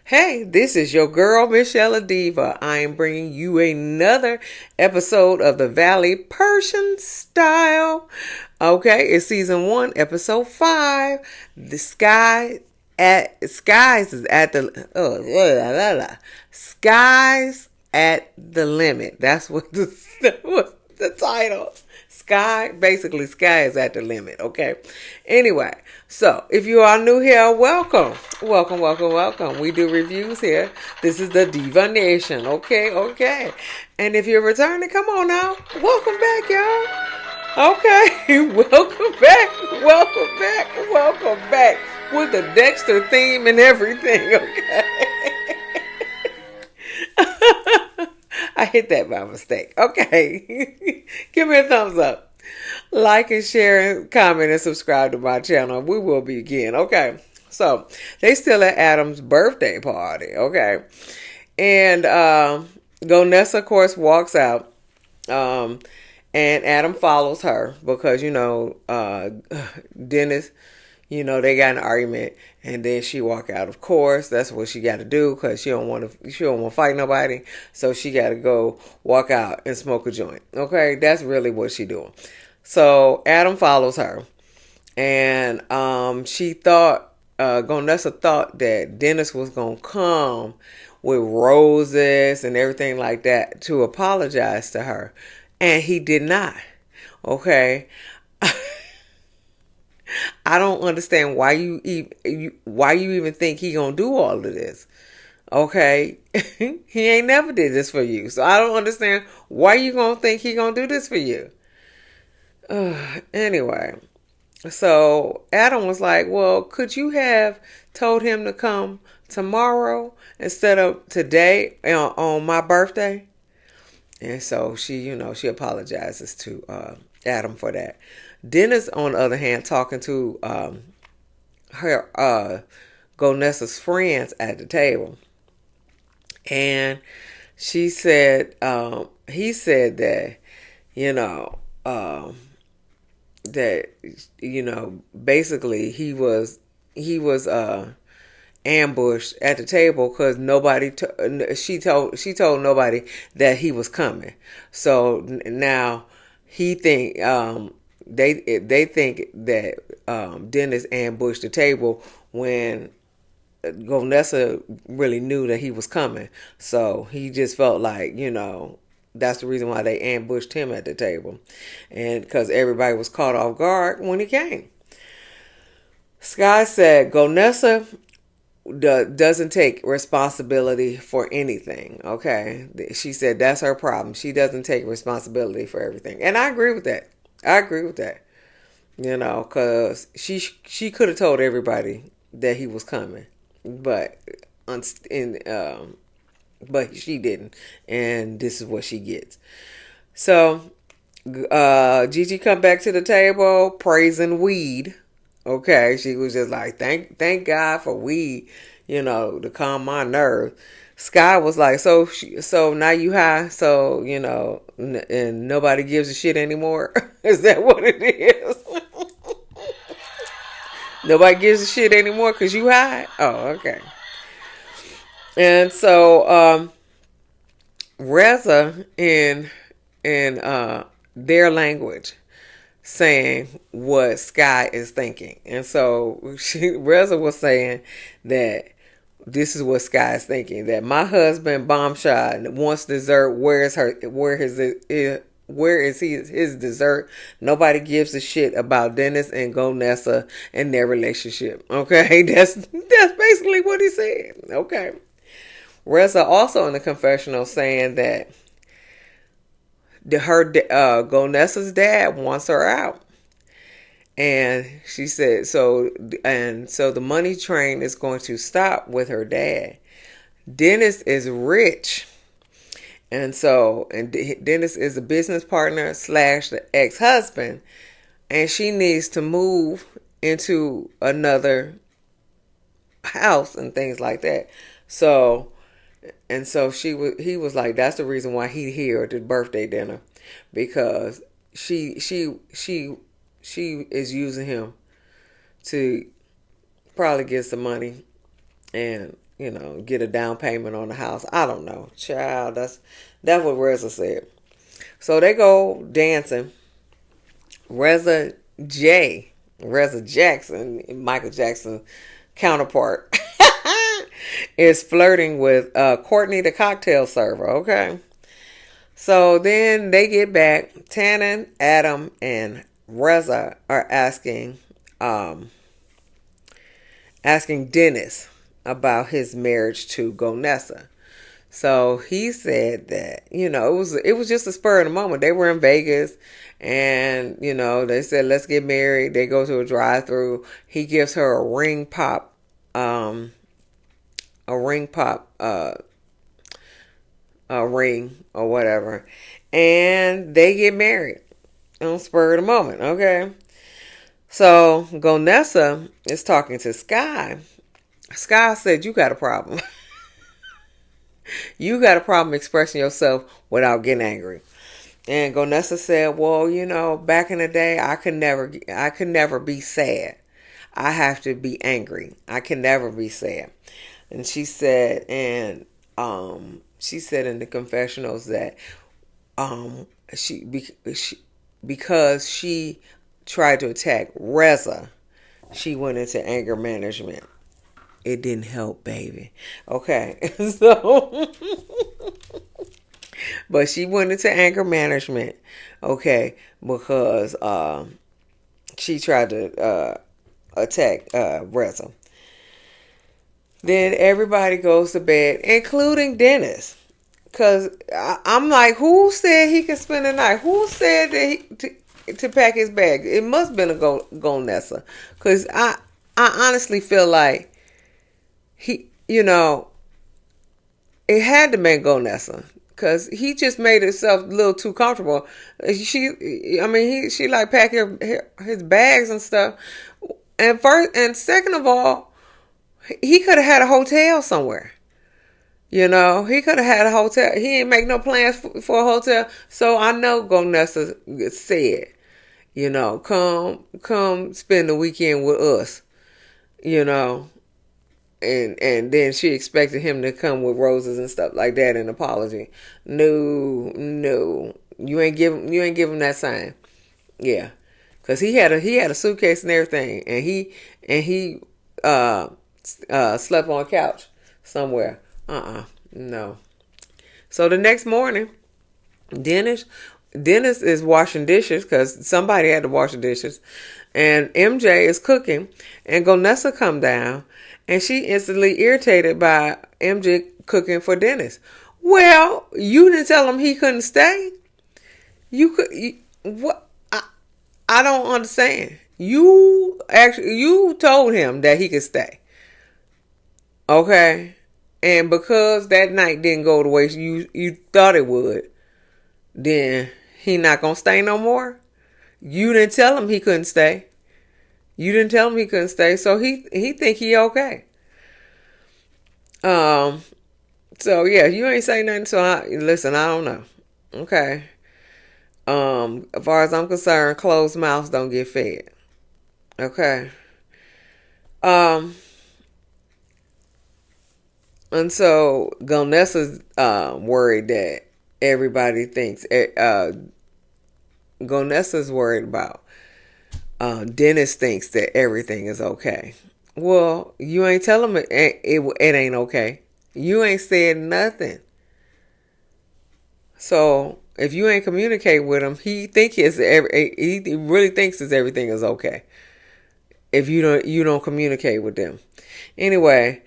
Hey, this is your girl, Michelle Diva. I am bringing you another episode of the Valley Persian Style. Okay, it's season 1, episode 5. The skies is at the skies at the limit. That's what what's the title. Basically sky is at the limit, okay? Anyway, so if you are new here, welcome. Welcome. We do reviews here. This is the Diva Nation, okay. And if you're returning, come on now. Welcome back, y'all. Okay, welcome back with the Dexter theme and everything, okay? I hit that by mistake. Okay. Give me a thumbs up. Like and share and comment and subscribe to my channel. We will begin. Okay. So they still at Adam's birthday party. Okay. And Golnesa, of course, walks out. And Adam follows her because, Dennis, they got an argument, and then she walk out. Of course, that's what she got to do because she don't want to fight nobody. So she got to go walk out and smoke a joint. Okay, that's really what she doing. So Adam follows her, and Golnesa thought that Dennis was gonna come with roses and everything like that to apologize to her, and he did not. Okay. I don't understand why you even think he gonna do all of this. Okay, he ain't never did this for you, so I don't understand why you gonna think he gonna do this for you. Anyway, so Adam was like, "Well, could you have told him to come tomorrow instead of today on my birthday?" And so she apologizes to Adam for that. Dennis, on the other hand, talking to her Golnesa's friends at the table, and he said that basically he was ambushed at the table because she told nobody that he was coming. So now he think they think that Dennis ambushed the table when Golnesa really knew that he was coming. So he just felt like, that's the reason why they ambushed him at the table. And because everybody was caught off guard when he came. Sky said Golnesa doesn't take responsibility for anything, okay? She said that's her problem. She doesn't take responsibility for everything. And I agree with that. Because she could have told everybody that he was coming, but she didn't, and this is what she gets. So Gigi come back to the table praising weed. Okay, she was just like, thank God for weed, to calm my nerves. Sky was like, so now you high, so and nobody gives a shit anymore. Is that what it is? Nobody gives a shit anymore because you high. Oh, okay. And so Reza in their language saying what Sky is thinking. And so Reza was saying that this is what Sky is thinking, that my husband Bombshot wants dessert. Where is his dessert? Nobody gives a shit about Dennis and Golnesa and their relationship. Okay, that's basically what he said. Okay. Reza also in the confessional saying that Golnesa's dad wants her out. And she said, so the money train is going to stop with her dad. Dennis is rich. And Dennis is a business partner / the ex-husband. And she needs to move into another house and things like that. So he was like, that's the reason why he here at the birthday dinner, because she is using him to probably get some money and get a down payment on the house. I don't know. Child, that's what Reza said. So they go dancing. Reza Reza Jackson, Michael Jackson counterpart, is flirting with Courtney, the cocktail server. Okay. So then they get back. Tannen, Adam, and Reza are asking Dennis about his marriage to Golnesa. So he said that, it was just a spur of the moment. They were in Vegas and, they said, let's get married. They go to a drive-through. He gives her a ring pop, a ring or whatever. And they get married on spur of the moment. Okay. So Golnesa is talking to Sky. Sky said, you got a problem. You got a problem expressing yourself without getting angry. And Golnesa said, well, back in the day, I could never be sad. I have to be angry. I can never be sad. And she said in the confessionals that because she tried to attack Reza, she went into anger management. It didn't help, baby. Okay. So, but she went into anger management. Okay. Because she tried to attack Reza. Then everybody goes to bed, including Dennis. Because I'm like, who said he could spend the night? Who said that to pack his bag? It must have been a Golnesa. Because I honestly feel like it had to make Golnesa, because he just made himself a little too comfortable. She like packing his bags and stuff. And second of all, he could have had a hotel somewhere. He could have had a hotel. He ain't make no plans for a hotel. So I know Golnesa said, come spend the weekend with us, And then she expected him to come with roses and stuff like that, and apology. No, you ain't give him that sign. Yeah, because he had a suitcase and everything, and he slept on a couch somewhere. No. So the next morning, Dennis is washing dishes because somebody had to wash the dishes, and MJ is cooking, and Golnesa come down. And she instantly irritated by MJ cooking for Dennis. Well, you didn't tell him he couldn't stay. What? I don't understand. You told him that he could stay. Okay? And because that night didn't go the way you thought it would, then he not going to stay no more? You didn't tell him he couldn't stay. So he think he okay. So yeah, you ain't say nothing. So listen, I don't know. Okay. As far as I'm concerned, closed mouths don't get fed. Okay. And so Golnesa's worried that everybody thinks. Golnesa's worried about. Dennis thinks that everything is okay. Well, you ain't tell him it ain't okay. You ain't said nothing. So if you ain't communicate with him, he really thinks that everything is okay. If you don't communicate with them. Anyway,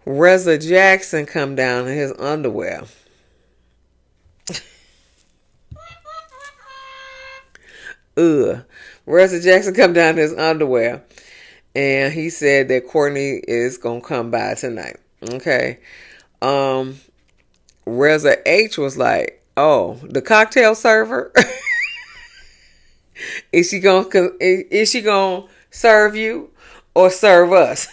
Reza Jackson come down in his underwear. Reza Jackson come down in his underwear, and he said that Courtney is gonna come by tonight. Okay. Reza H was like, "Oh, the cocktail server is she gonna serve you or serve us?"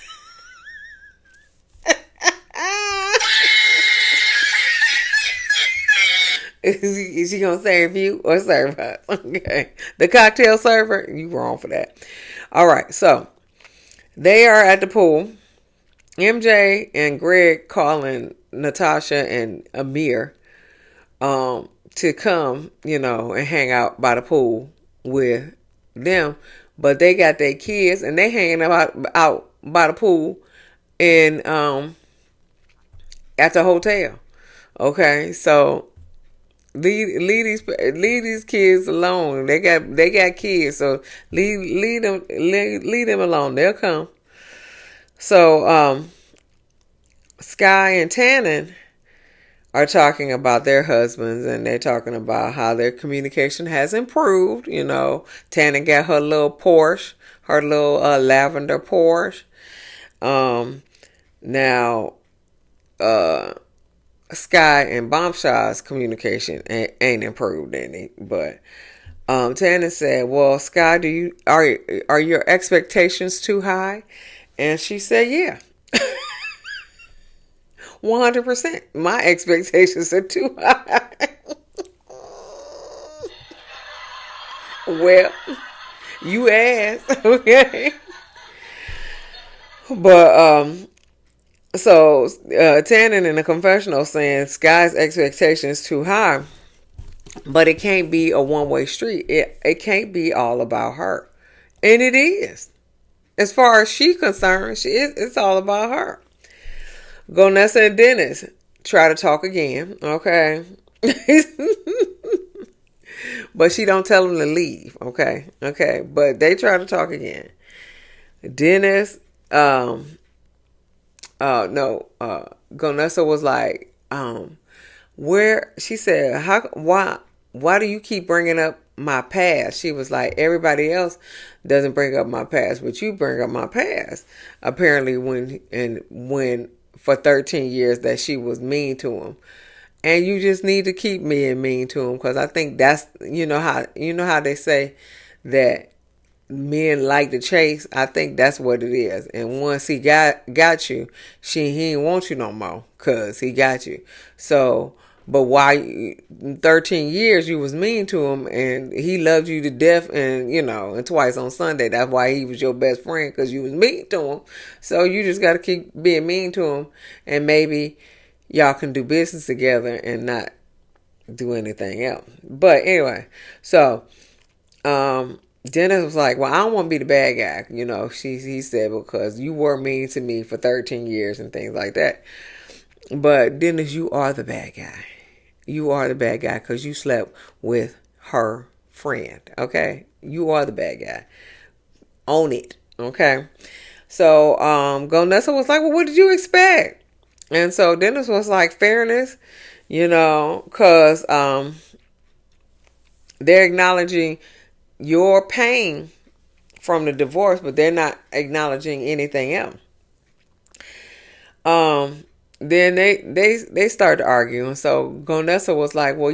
Is she gonna serve you or serve us? Okay. The cocktail server, you wrong for that. All right, so they are at the pool. MJ and Greg calling Natasha and Amir to come, and hang out by the pool with them. But they got their kids and they hanging out by the pool and at the hotel. Okay, so leave these kids alone. They got kids, so leave them alone. They'll come. So Sky and Tannen are talking about their husbands, and they're talking about how their communication has improved. Tannen got her little Porsche, her little lavender Porsche. Now, Sky and Bombshell's communication ain't improved any, but Tannen said, "Well, Sky, are your expectations too high?" And she said, "Yeah." 100%. My expectations are too high. Well, you asked, okay? But so Tannen in the confessional saying Sky's expectations too high, but it can't be a one-way street. It can't be all about her, and it is. As far as she's concerned, it's all about her. Golnesa and Dennis try to talk again, okay? But she don't tell them to leave, okay? Okay, but they try to talk again. Dennis, Golnesa was like, where, she said, why do you keep bringing up my past? She was like, everybody else doesn't bring up my past, but you bring up my past. Apparently when for 13 years that she was mean to him. And you just need to keep being mean to him, because I think that's, how they say that men like to chase. I think that's what it is. And once he got you, he ain't want you no more, because he got you. So, but why 13 years you was mean to him, and he loved you to death, and and twice on Sunday. That's why he was your best friend, because you was mean to him. So you just got to keep being mean to him, and maybe y'all can do business together and not do anything else. But anyway, so Dennis was like, well, I don't want to be the bad guy. He said, because you were mean to me for 13 years and things like that. But Dennis, you are the bad guy. You are the bad guy because you slept with her friend, okay? You are the bad guy. Own it, okay? So Golnesa was like, well, what did you expect? And so Dennis was like, fairness, because they're acknowledging your pain from the divorce, but they're not acknowledging anything else. Then they started arguing. So Golnesa was like, well,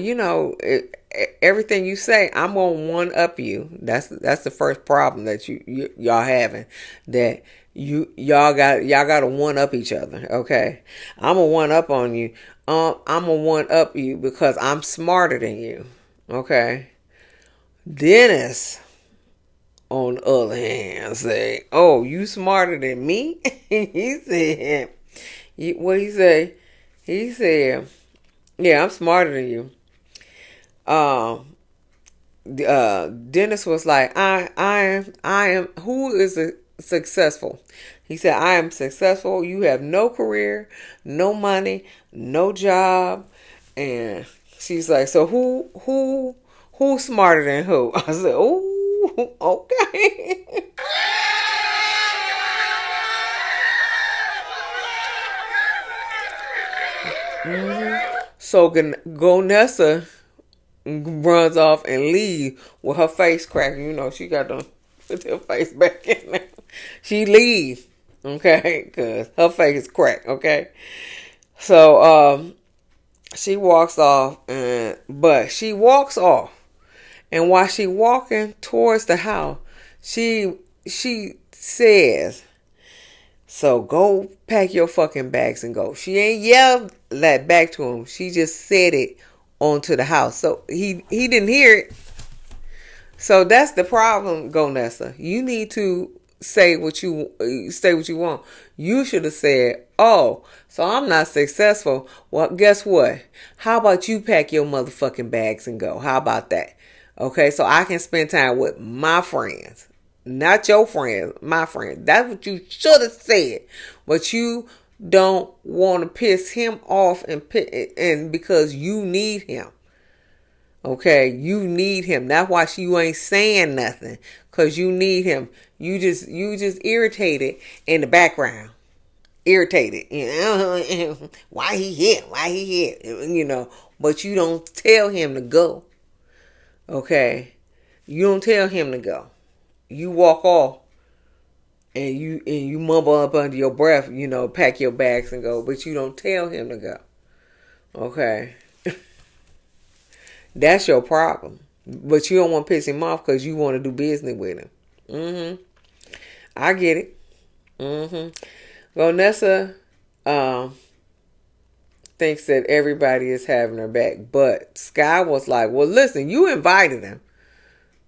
everything you say, I'm gonna one up you. That's the first problem that y'all having, that y'all got to one up each other. Okay, I'm gonna one up on you. I'm gonna one up you because I'm smarter than you. Okay. Dennis, on the other hand, say, oh, you smarter than me? He said, what he say? He said, yeah, I'm smarter than you. Dennis was like, I am, who is successful? He said, I am successful. You have no career, no money, no job. And she's like, so who's smarter than who? I said, oh, okay. So Golnesa runs off and leaves with her face cracking. She got to put her face back in there. She leaves, okay, because her face is cracked, okay. So she walks off, but she walks off, and while she walking towards the house, she says, so go pack your fucking bags and go. She ain't yelled that back to him. She just said it onto the house. So he didn't hear it. So that's the problem, Golnesa. You need to say what you want. You should have said, "Oh, so I'm not successful. Well, guess what? How about you pack your motherfucking bags and go? How about that? Okay, so I can spend time with my friends, not your friends, my friends." That's what you should have said. But you don't want to piss him off and because you need him. Okay, you need him. That's why you ain't saying nothing, cause you need him. You just irritated in the background. Irritated. You know, why he here? Why he here? You know, but you don't tell him to go. Okay, you don't tell him to go. You walk off, and you mumble up under your breath. You know, pack your bags and go, but you don't tell him to go. Okay. That's your problem. But you don't want to piss him off because you want to do business with him. I get it. Golnesa thinks that everybody is having her back. But Sky was like, well, listen, you invited him.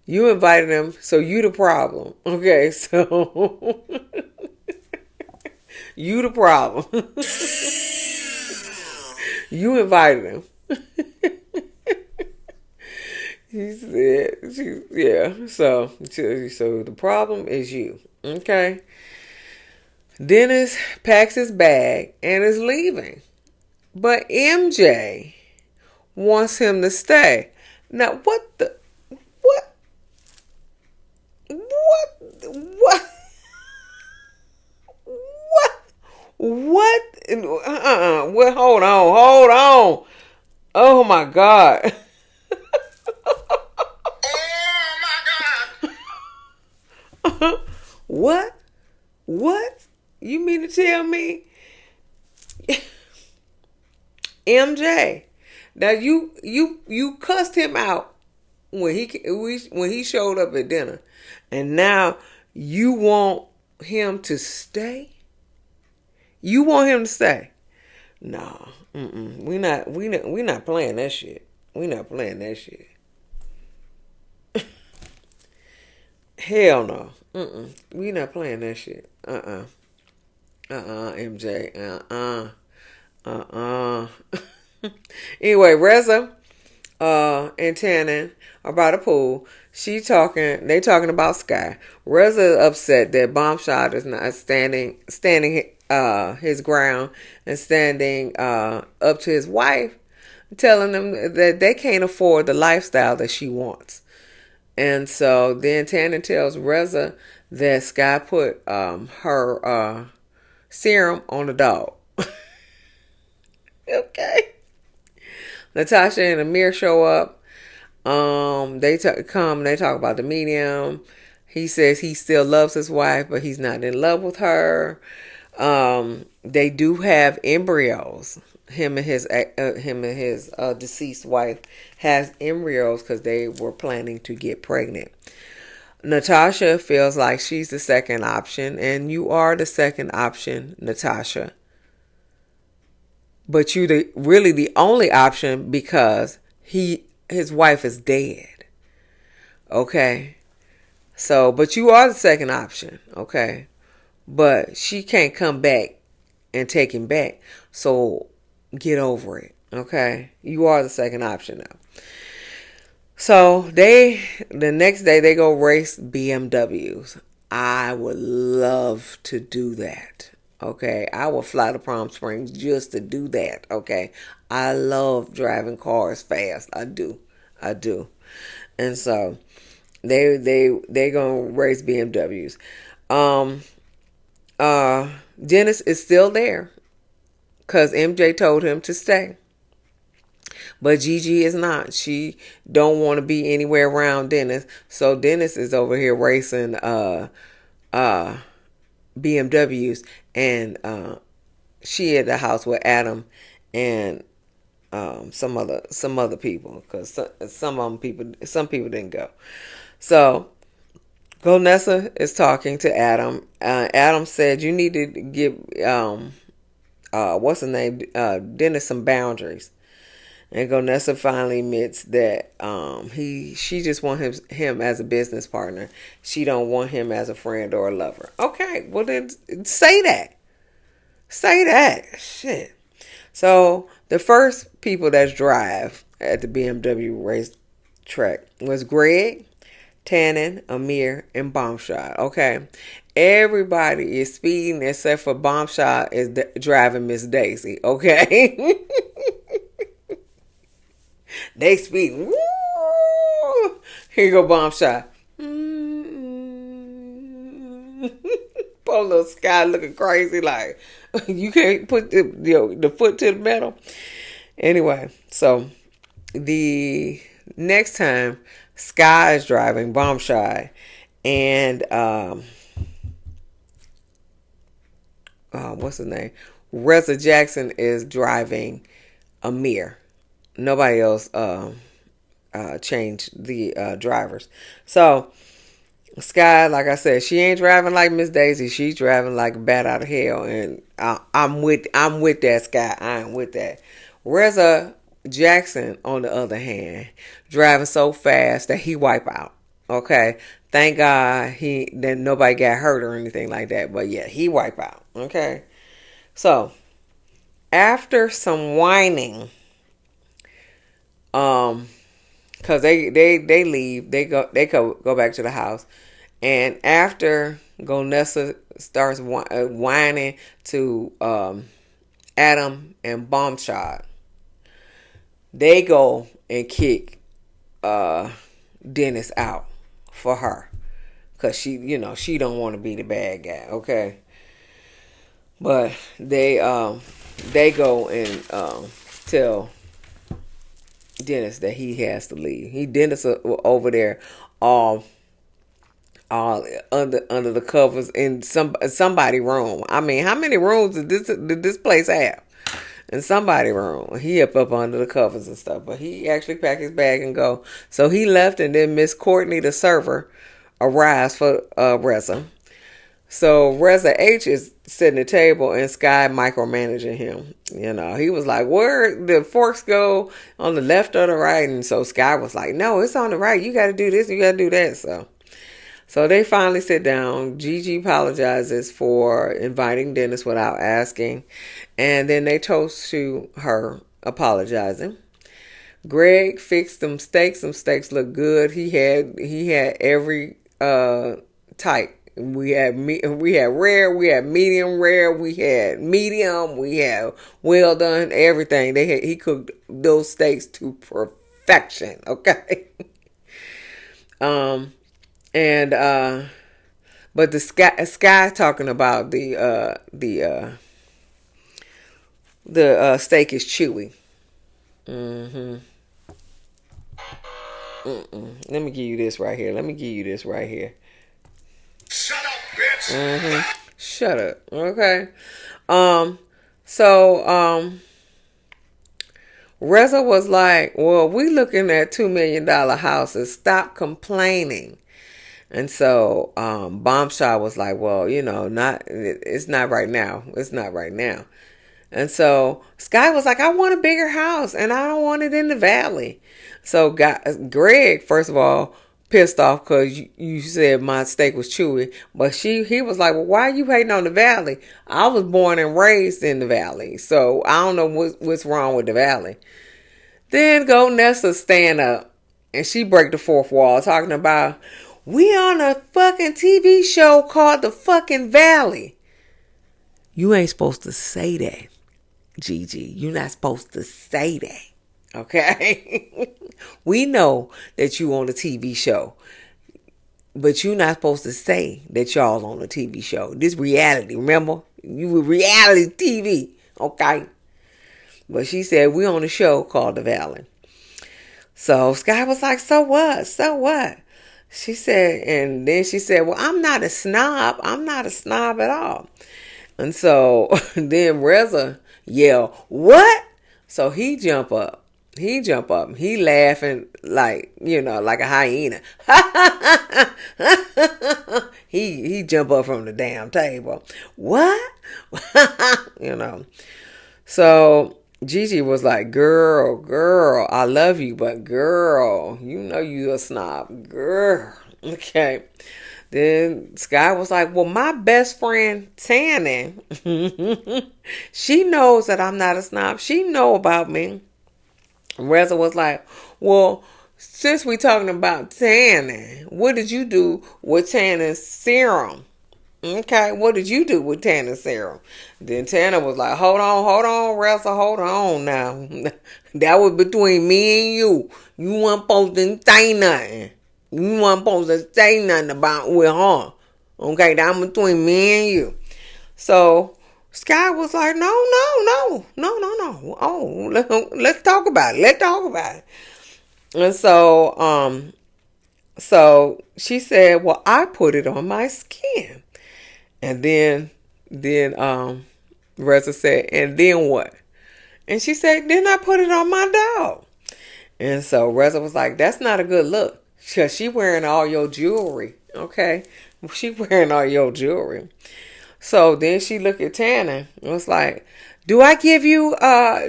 You invited him, so you the problem. Okay, so you the problem. You invited him. He said, yeah. So the problem is you. Okay. Dennis packs his bag and is leaving. But MJ wants him to stay. Now, what? Well, hold on. Oh my God. What? You mean to tell me? MJ. Now you cussed him out when he showed up at dinner. And now you want him to stay? You want him to stay? No. We not playing that shit. We not playing that shit. Hell no. We not playing that shit. MJ. Anyway, Reza and Tannen are by the pool. They talking about Sky. Reza is upset that Bombshot is not standing his ground and standing up to his wife, telling them that they can't afford the lifestyle that she wants. And so then Tannen tells Reza that Sky put her serum on the dog. Okay. Natasha and Amir show up. They talk about the medium. He says he still loves his wife, but he's not in love with her. They do have embryos. Him and his deceased wife has embryos because they were planning to get pregnant. Natasha feels like she's the second option, and you are the second option, Natasha. But you really the only option because his wife is dead. Okay? So, but you are the second option, okay? But she can't come back and take him back. So, get over it, okay? You are the second option now. So, the next day they go race BMWs. I would love to do that. Okay, I will fly to Palm Springs just to do that. Okay, I love driving cars fast. I do, and so they gonna race BMWs. Dennis is still there because MJ told him to stay, but Gigi is not. She don't want to be anywhere around Dennis, so Dennis is over here racing BMWs, and she at the house with Adam and some other people, because some people didn't go. So Golnesa is talking to Adam. Adam said you need to give what's his name, Dennis, some boundaries. And Golnesa finally admits that she just wants him as a business partner. She don't want him as a friend or a lover. Okay, well then say that. Say that. Shit. So the first people that drive at the BMW racetrack was Greg, Tannen, Amir, and Bombshot. Okay. Everybody is speeding except for Bombshot is driving Miss Daisy. Okay. They speeding. Woo! Here you go, Bombshot. Poor little Sky looking crazy like you can't put the foot to the metal. Anyway, so the next time Sky is driving Bombshot and what's his name? Reza Jackson is driving Amir. Nobody else changed the drivers. So Sky, like I said, she ain't driving like Miss Daisy. She's driving like a bat out of hell, and I'm with that, Sky. I am with that. Reza Jackson, on the other hand, driving so fast that he wipe out. Okay, thank God that nobody got hurt or anything like that. But yeah, he wipe out. Okay, so after some whining, cause they leave, they go back to the house. And after Golnesa starts whining to Adam and Bombshot, they go and kick Dennis out for her, cause she don't want to be the bad guy, okay? But they go and tell Dennis that he has to leave. Dennis over there all under the covers in somebody room. I mean, how many rooms did this place have? In somebody room. He up under the covers and stuff. But he actually packed his bag and go. So he left, and then Miss Courtney, the server, arrives for Reza. So Reza H is sitting at the table and Sky micromanaging him. He was like, where the forks go, on the left or the right? And so Sky was like, no, it's on the right. You got to do this. You got to do that. So they finally sit down. Gigi apologizes for inviting Dennis without asking. And then they toast to her apologizing. Greg fixed them steaks. Some steaks look good. He had every type. We had rare, we had medium rare, we had medium, we had well done, everything. He cooked those steaks to perfection. Okay. But the Sky talking about the steak is chewy. Let me give you this right here. Shut up, bitch. Shut up. Okay. Reza was like, well, we looking at $2 million houses. Stop complaining. And so Bombshot was like, well, it's not right now. It's not right now. And so Sky was like, I want a bigger house and I don't want it in the valley. So Greg, first of all, pissed off because you said my steak was chewy. But he was like, well, why are you hating on the valley? I was born and raised in the valley. So I don't know what's wrong with the valley. Then Golnesa stand up and she break the fourth wall talking about, we on a fucking TV show called The Fucking Valley. You ain't supposed to say that, Gigi. You're not supposed to say that. Okay? We know that you on a TV show. But you're not supposed to say that y'all on a TV show. This reality, remember? You were reality TV. Okay? But she said, we on a show called The Valley. So Sky was like, so what? So what? She said, and then she said, well, I'm not a snob. I'm not a snob at all. And so then Reza yelled, what? So he jump up. He laughing like a hyena. he jump up from the damn table. What? So Gigi was like, girl, I love you, but girl, you know you a snob, girl. Okay. Then Sky was like, well, my best friend Tanny, she knows that I'm not a snob. She know about me. Reza was like, well, since we talking about tanning, what did you do with tanning serum? Okay, what did you do with tanning serum? Then Tanner was like, hold on, Reza, hold on now. That was between me and you. You weren't supposed to say nothing. You weren't supposed to say nothing about with her. Okay, that was between me and you. So Sky was like, no. Oh, let's talk about it. Let's talk about it. And so she said, well, I put it on my skin. And then Reza said, and then what? And she said, then I put it on my dog. And so Reza was like, that's not a good look. Because she wearing all your jewelry. Okay? She wearing all your jewelry. So then she looked at Tana and was like, do I give you,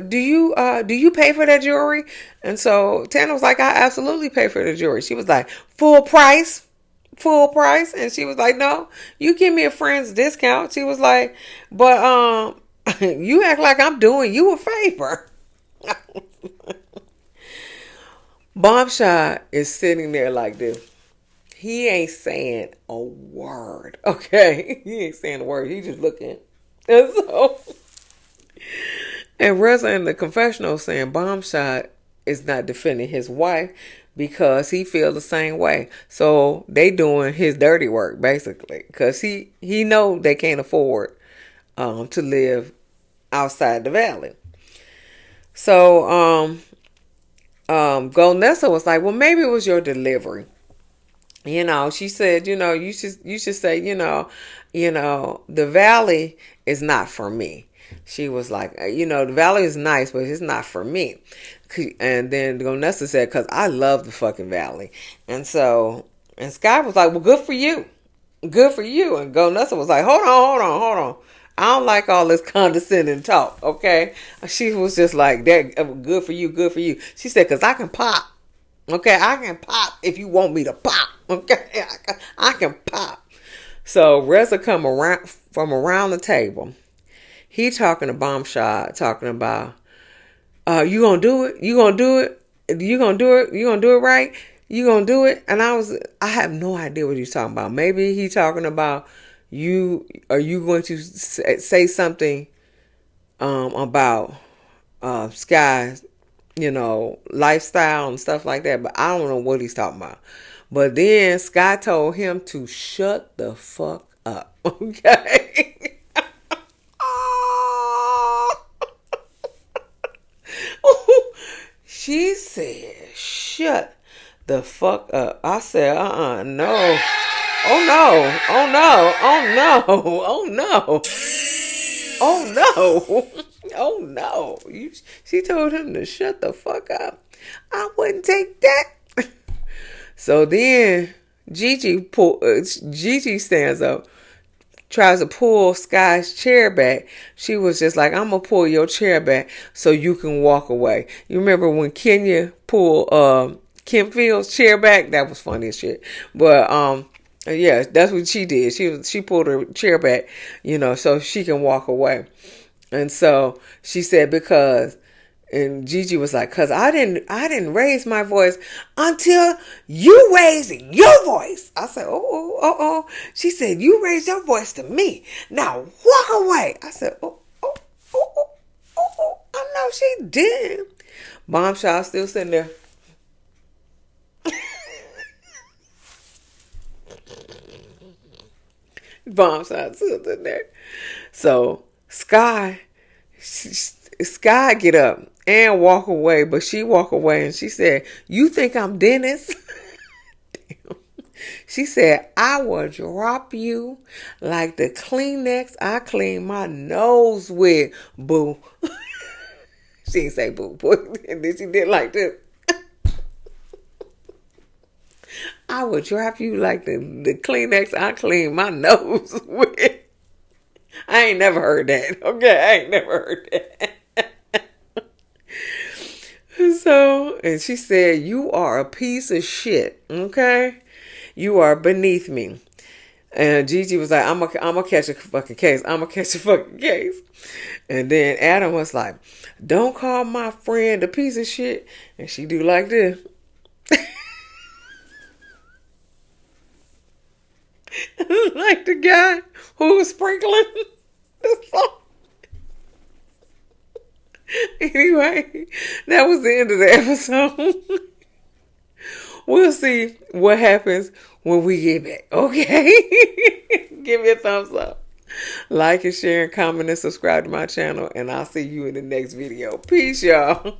do you pay for that jewelry? And so Tana was like, I absolutely pay for the jewelry. She was like, full price? And she was like, no, you give me a friend's discount. She was like, but you act like I'm doing you a favor. Bomb Shot is sitting there like this. He ain't saying a word. Okay, he ain't saying a word. He just looking. And Reza in the confessional saying Bomb Shot is not defending his wife because he feels the same way. So they doing his dirty work basically because he know they can't afford to live outside the valley. So Golnesa was like, well, maybe it was your delivery. She said, you should say, the valley is not for me. She was like, the valley is nice, but it's not for me. And then Golnesa said, because I love the fucking valley. And Sky was like, well, good for you. Good for you. And Golnesa was like, hold on. I don't like all this condescending talk, okay? She was just like, that good for you. She said, because I can pop. Okay, I can pop if you want me to pop. Okay, I can pop. So Reza come around from around the table. He talking to Bomb Shot, talking about, you gonna do it? You gonna do it? You gonna do it? You gonna do it right? You gonna do it? And I have no idea what he's talking about. Maybe he talking about you. Are you going to say something about Sky's, lifestyle and stuff like that? But I don't know what he's talking about. But then Sky told him to shut the fuck up. Okay. She said, shut the fuck up. I said, no. Oh no. Oh no. She told him to shut the fuck up. I wouldn't take that. So then Gigi stands up, tries to pull Sky's chair back. She was just like, I'm gonna pull your chair back so you can walk away. You remember when Kenya pulled Kim Field's chair back? That was funny as shit. But yeah, that's what she did. She pulled her chair back, so she can walk away. And so she said, and Gigi was like, cause I didn't raise my voice until you raised your voice. I said, oh. She said, you raised your voice to me. Now walk away. I said, oh. I know she did. Bomb Shot still sitting there. Bomb Shot still sitting there. So Sky get up and walk away, but she walk away and she said, you think I'm Dennis? Damn. She said, I will drop you like the Kleenex I clean my nose with, boo. She didn't say boo, boy. And then she did like this. I will drop you like the Kleenex I clean my nose with. I ain't never heard that. Okay, I ain't never heard that. And she said, "You are a piece of shit, okay? You are beneath me." And Gigi was like, I'm gonna catch a fucking case. I'm gonna catch a fucking case. And then Adam was like, "Don't call my friend a piece of shit." And she do like this. Like the guy who was sprinkling the salt. Anyway, that was the end of the episode. We'll see what happens when we get back. Okay? Give me a thumbs up. Like and share and comment and subscribe to my channel. And I'll see you in the next video. Peace, y'all.